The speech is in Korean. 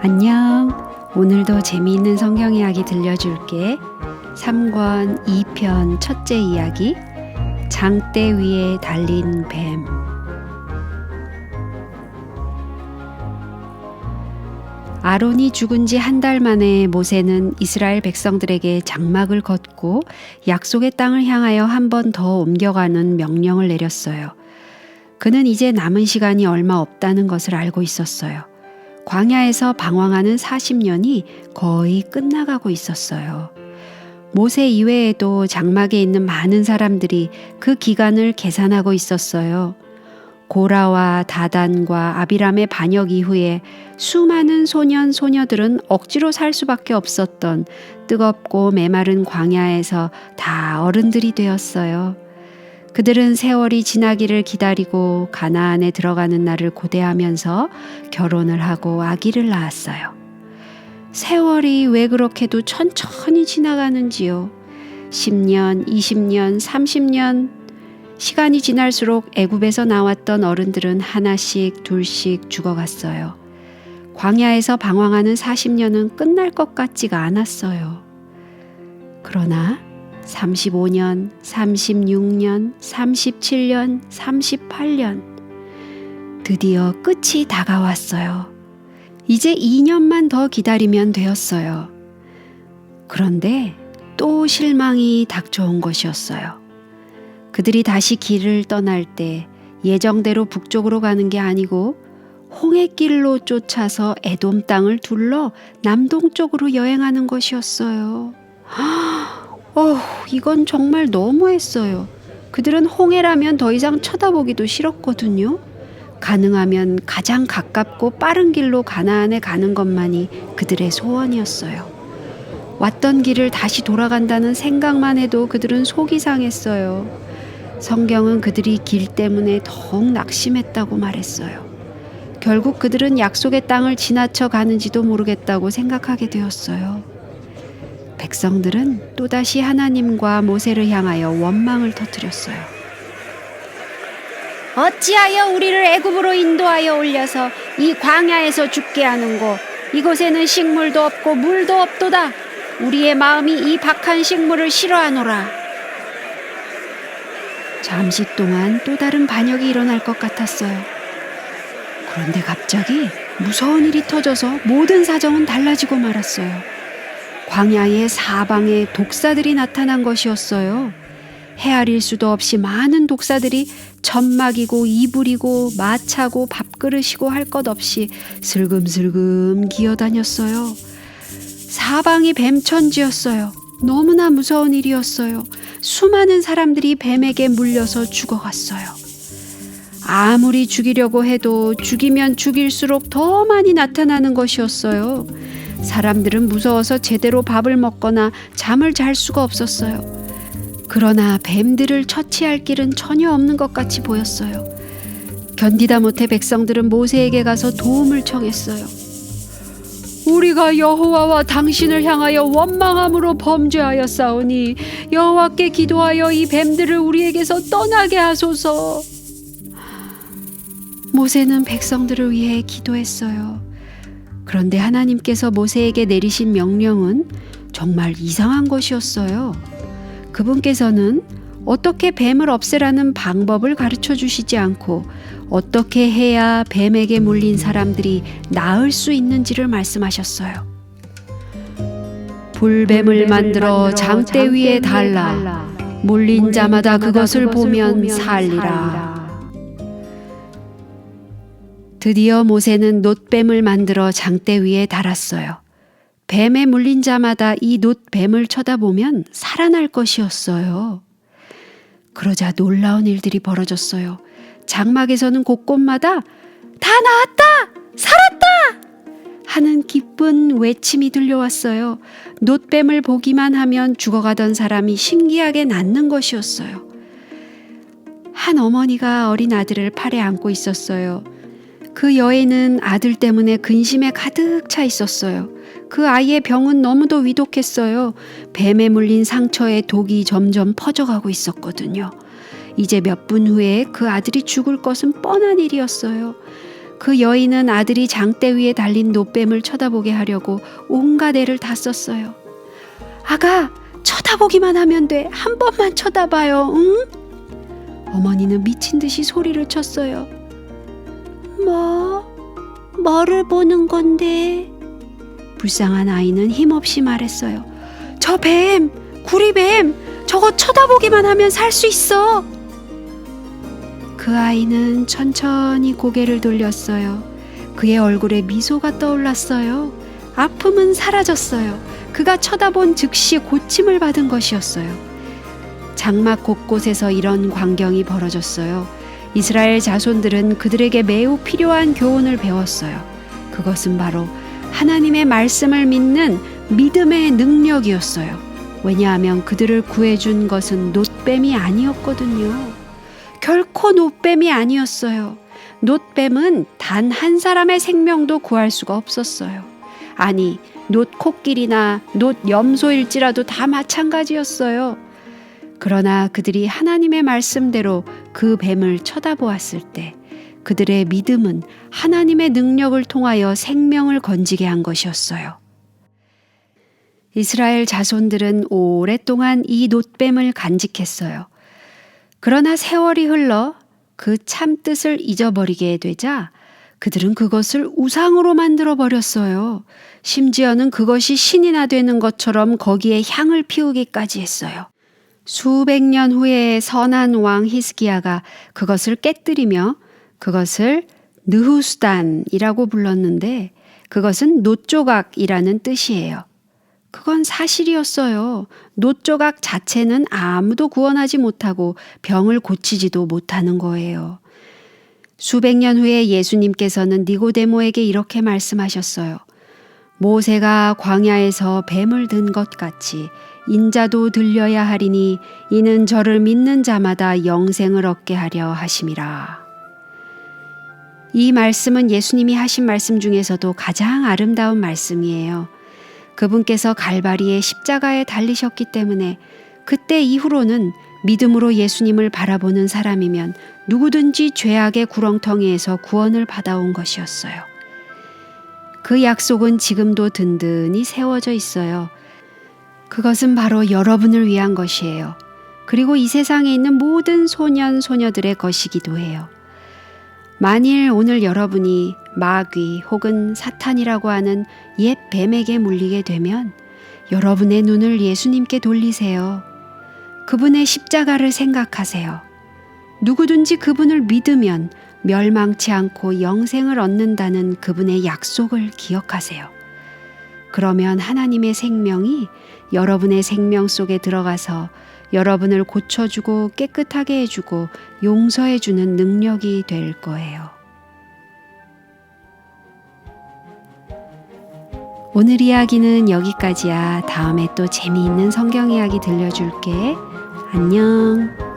안녕. 오늘도 재미있는 성경 이야기 들려줄게. 3권 2편 첫째 이야기. 장대 위에 달린 뱀. 아론이 죽은 지 한 달 만에 모세는 이스라엘 백성들에게 장막을 걷고 약속의 땅을 향하여 한 번 더 옮겨가는 명령을 내렸어요. 그는 이제 남은 시간이 얼마 없다는 것을 알고 있었어요. 광야에서 방황하는 40년이 거의 끝나가고 있었어요. 모세 이외에도 장막에 있는 많은 사람들이 그 기간을 계산하고 있었어요. 고라와 다단과 아비람의 반역 이후에 수많은 소년, 소녀들은 억지로 살 수밖에 없었던 뜨겁고 메마른 광야에서 다 어른들이 되었어요. 그들은 세월이 지나기를 기다리고 가나안에 들어가는 날을 고대하면서 결혼을 하고 아기를 낳았어요. 세월이 왜 그렇게도 천천히 지나가는지요. 10년, 20년, 30년 시간이 지날수록 애굽에서 나왔던 어른들은 하나씩 둘씩 죽어갔어요. 광야에서 방황하는 40년은 끝날 것 같지가 않았어요. 그러나 35년, 36년, 37년, 38년 드디어 끝이 다가왔어요. 이제 2년만 더 기다리면 되었어요. 그런데 또 실망이 닥쳐온 것이었어요. 그들이 다시 길을 떠날 때 예정대로 북쪽으로 가는 게 아니고 홍해길로 쫓아서 에돔 땅을 둘러 남동쪽으로 여행하는 것이었어요. 이건 정말 너무했어요. 그들은 홍해라면 더 이상 쳐다보기도 싫었거든요. 가능하면 가장 가깝고 빠른 길로 가나안에 가는 것만이 그들의 소원이었어요. 왔던 길을 다시 돌아간다는 생각만 해도 그들은 속이 상했어요. 성경은 그들이 길 때문에 더욱 낙심했다고 말했어요. 결국 그들은 약속의 땅을 지나쳐 가는지도 모르겠다고 생각하게 되었어요. 백성들은 또다시 하나님과 모세를 향하여 원망을 터뜨렸어요. 어찌하여 우리를 애굽으로 인도하여 올려서 이 광야에서 죽게 하는고? 이곳에는 식물도 없고 물도 없도다. 우리의 마음이 이 박한 식물을 싫어하노라. 잠시 동안 또 다른 반역이 일어날 것 같았어요. 그런데 갑자기 무서운 일이 터져서 모든 사정은 달라지고 말았어요. 광야의 사방에 독사들이 나타난 것이었어요. 헤아릴 수도 없이 많은 독사들이 천막이고 이불이고 마차고 밥그릇이고 할 것 없이 슬금슬금 기어다녔어요. 사방이 뱀천지였어요. 너무나 무서운 일이었어요. 수많은 사람들이 뱀에게 물려서 죽어갔어요. 아무리 죽이려고 해도 죽이면 죽일수록 더 많이 나타나는 것이었어요. 사람들은 무서워서 제대로 밥을 먹거나 잠을 잘 수가 없었어요. 그러나 뱀들을 처치할 길은 전혀 없는 것 같이 보였어요. 견디다 못해 백성들은 모세에게 가서 도움을 청했어요. 우리가 여호와와 당신을 향하여 원망함으로 범죄하였사오니 여호와께 기도하여 이 뱀들을 우리에게서 떠나게 하소서. 모세는 백성들을 위해 기도했어요. 그런데 하나님께서 모세에게 내리신 명령은 정말 이상한 것이었어요. 그분께서는 어떻게 뱀을 없애라는 방법을 가르쳐 주시지 않고 어떻게 해야 뱀에게 물린 사람들이 나을 수 있는지를 말씀하셨어요. 불뱀을 만들어 장대 위에 달라 물린 자마다 그것을 보면 살리라. 드디어 모세는 놋뱀을 만들어 장대 위에 달았어요. 뱀에 물린 자마다 이 놋뱀을 쳐다보면 살아날 것이었어요. 그러자 놀라운 일들이 벌어졌어요. 장막에서는 곳곳마다 다 나았다! 살았다! 하는 기쁜 외침이 들려왔어요. 놋뱀을 보기만 하면 죽어가던 사람이 신기하게 낫는 것이었어요. 한 어머니가 어린 아들을 팔에 안고 있었어요. 그 여인은 아들 때문에 근심에 가득 차 있었어요. 그 아이의 병은 너무도 위독했어요. 뱀에 물린 상처에 독이 점점 퍼져가고 있었거든요. 이제 몇 분 후에 그 아들이 죽을 것은 뻔한 일이었어요. 그 여인은 아들이 장대 위에 달린 놋뱀을 쳐다보게 하려고 온갖 애를 다 썼어요. 아가, 쳐다보기만 하면 돼. 한 번만 쳐다봐요. 응? 어머니는 미친 듯이 소리를 쳤어요. 뭐를 보는 건데? 불쌍한 아이는 힘없이 말했어요. 저 뱀, 구리뱀, 저거 쳐다보기만 하면 살 수 있어. 그 아이는 천천히 고개를 돌렸어요. 그의 얼굴에 미소가 떠올랐어요. 아픔은 사라졌어요. 그가 쳐다본 즉시 고침을 받은 것이었어요. 장막 곳곳에서 이런 광경이 벌어졌어요. 이스라엘 자손들은 그들에게 매우 필요한 교훈을 배웠어요. 그것은 바로 하나님의 말씀을 믿는 믿음의 능력이었어요. 왜냐하면 그들을 구해준 것은 놋뱀이 아니었거든요. 결코 놋뱀이 아니었어요. 놋뱀은 단 한 사람의 생명도 구할 수가 없었어요. 아니, 놋코끼리나 놋염소일지라도 다 마찬가지였어요. 그러나 그들이 하나님의 말씀대로 그 뱀을 쳐다보았을 때 그들의 믿음은 하나님의 능력을 통하여 생명을 건지게 한 것이었어요. 이스라엘 자손들은 오랫동안 이 놋뱀을 간직했어요. 그러나 세월이 흘러 그 참뜻을 잊어버리게 되자 그들은 그것을 우상으로 만들어 버렸어요. 심지어는 그것이 신이나 되는 것처럼 거기에 향을 피우기까지 했어요. 수백 년 후에 선한 왕 히스기야가 그것을 깨뜨리며 그것을 느후스단이라고 불렀는데 그것은 놋조각이라는 뜻이에요. 그건 사실이었어요. 놋조각 자체는 아무도 구원하지 못하고 병을 고치지도 못하는 거예요. 수백 년 후에 예수님께서는 니고데모에게 이렇게 말씀하셨어요. 모세가 광야에서 뱀을 든 것 같이 인자도 들려야 하리니 이는 저를 믿는 자마다 영생을 얻게 하려 하심이라. 이 말씀은 예수님이 하신 말씀 중에서도 가장 아름다운 말씀이에요. 그분께서 갈바리의 십자가에 달리셨기 때문에 그때 이후로는 믿음으로 예수님을 바라보는 사람이면 누구든지 죄악의 구렁텅이에서 구원을 받아온 것이었어요. 그 약속은 지금도 든든히 세워져 있어요. 그것은 바로 여러분을 위한 것이에요. 그리고 이 세상에 있는 모든 소년, 소녀들의 것이기도 해요. 만일 오늘 여러분이 마귀 혹은 사탄이라고 하는 옛 뱀에게 물리게 되면 여러분의 눈을 예수님께 돌리세요. 그분의 십자가를 생각하세요. 누구든지 그분을 믿으면 멸망치 않고 영생을 얻는다는 그분의 약속을 기억하세요. 그러면 하나님의 생명이 여러분의 생명 속에 들어가서 여러분을 고쳐주고 깨끗하게 해주고 용서해주는 능력이 될 거예요. 오늘 이야기는 여기까지야. 다음에 또 재미있는 성경 이야기 들려줄게. 안녕.